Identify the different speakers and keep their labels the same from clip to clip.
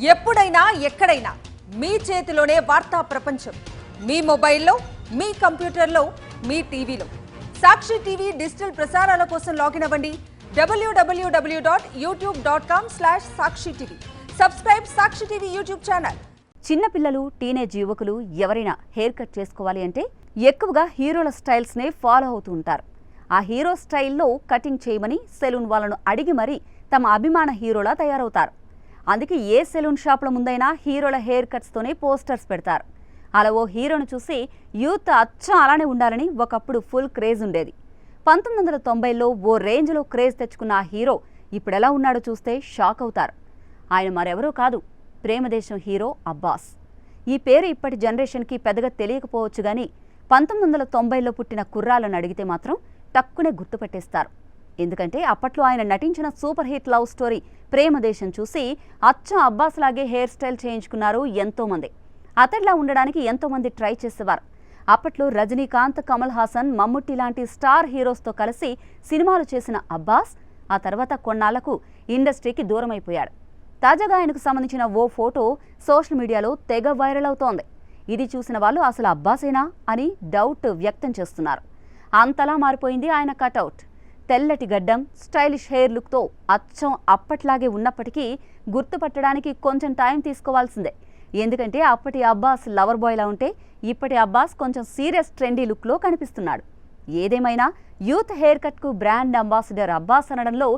Speaker 1: ఎప్పుడైనా ఎక్కడైనా మీ చేతిలోనే వార్తా ప్రపంచం. మీ మొబైల్లో, మీ కంప్యూటర్లో, మీ టీవీలో. సాక్షి టీవీ డిజిటల్ ప్రసారాల కోసం లాగిన్ అవ్వండి www.youtube.com/సాక్షి టీవీ. సబ్స్క్రైబ్ సాక్షి టీవీ యూట్యూబ్ ఛానల్.
Speaker 2: చిన్నపిల్లలు, టీనేజ్ యువకులు ఎవరైనా హెయిర్ కట్ చేసుకోవాలి అంటే ఎక్కువగా హీరోల స్టైల్స్నే ఫాలో అవుతూ ఉంటారు. ఆ హీరో స్టైల్లో కటింగ్ చేయమని సెలూన్ వాళ్ళను అడిగి మరీ తమ అభిమాన హీరోలా తయారవుతారు. అందుకే ఏ సెలూన్ షాపుల ముందైనా హీరోల హెయిర్ కట్స్తోనే పోస్టర్స్ పెడతారు. అలా ఓ హీరోను చూసి యూత్ అచ్చం అలానే ఉండాలని ఒకప్పుడు ఫుల్ క్రేజ్ ఉండేది. 1990లో ఓ రేంజ్లో క్రేజ్ తెచ్చుకున్న ఆ హీరో ఇప్పుడెలా ఉన్నాడో చూస్తే షాక్ అవుతారు. ఆయన మరెవరో కాదు, ప్రేమదేశం హీరో అబ్బాస్. ఈ పేరు ఇప్పటి జనరేషన్కి పెద్దగా తెలియకపోవచ్చు కానీ 1990లో పుట్టిన కుర్రాలను అడిగితే మాత్రం టక్కునే గుర్తుపట్టేస్తారు. ఎందుకంటే అప్పట్లో ఆయన నటించిన super hit love story Premadesam చూసి అచ్చం అబ్బాస్ లాగే హెయిర్ స్టైల్ చేయించుకున్నారు ఎంతోమంది. అతడిలా ఉండడానికి ఎంతోమంది ట్రై చేసేవారు. అప్పట్లో రజనీకాంత్, కమల్ హాసన్, మమ్ముట్టి లాంటి స్టార్ హీరోస్తో కలిసి సినిమాలు చేసిన అబ్బాస్ ఆ తర్వాత కొన్నాళ్లకు ఇండస్ట్రీకి దూరం అయిపోయాడు. తాజాగా ఆయనకు సంబంధించిన ఓ ఫోటో సోషల్ మీడియాలో తెగ వైరల్ అవుతోంది. ఇది చూసిన వాళ్ళు అసలు అబ్బాసేనా అని డౌట్ వ్యక్తం చేస్తున్నారు. అంతలా మారిపోయింది ఆయన కటౌట్. తెల్లటి గడ్డం, స్టైలిష్ హెయిర్ లుక్తో అచ్చం అప్పట్లాగే ఉన్నప్పటికీ గుర్తుపట్టడానికి కొంచెం టైం తీసుకోవాల్సిందే. ఎందుకంటే అప్పటి అబ్బాస్ లవర్ బాయ్లా ఉంటే ఇప్పటి అబ్బాస్ కొంచెం సీరియస్ ట్రెండీ లుక్లో కనిపిస్తున్నాడు. ఏదేమైనా యూత్ హెయిర్ కట్కు బ్రాండ్ అంబాసిడర్ అబ్బాస్ అనడంలో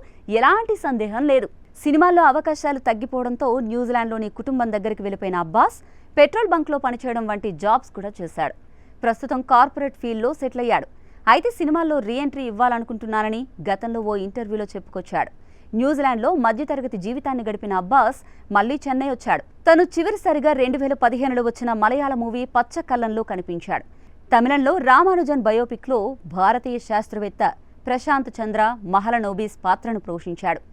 Speaker 2: ఎలాంటి సందేహం లేదు. సినిమాల్లో అవకాశాలు తగ్గిపోవడంతో న్యూజిలాండ్లోని కుటుంబం దగ్గరికి వెళ్ళిపోయిన అబ్బాస్ పెట్రోల్ బంక్లో పనిచేయడం వంటి జాబ్స్ కూడా చేశాడు. ప్రస్తుతం కార్పొరేట్ ఫీల్డ్లో సెటిల్ అయ్యాడు. అయితే సినిమాల్లో రీఎంట్రీ ఇవ్వాలనుకుంటున్నానని గతంలో ఓ ఇంటర్వ్యూలో చెప్పుకొచ్చాడు. న్యూజిలాండ్లో మధ్యతరగతి జీవితాన్ని గడిపిన అబ్బాస్ మళ్లీ చెన్నై వచ్చాడు. తను చివరిసారిగా 2015లో వచ్చిన మలయాళ మూవీ పచ్చ కళ్ళంలో కనిపించాడు. తమిళంలో రామానుజన్ బయోపిక్లో భారతీయ శాస్త్రవేత్త ప్రశాంత్ చంద్ర మహలనోబిస్ పాత్రను పోషించాడు.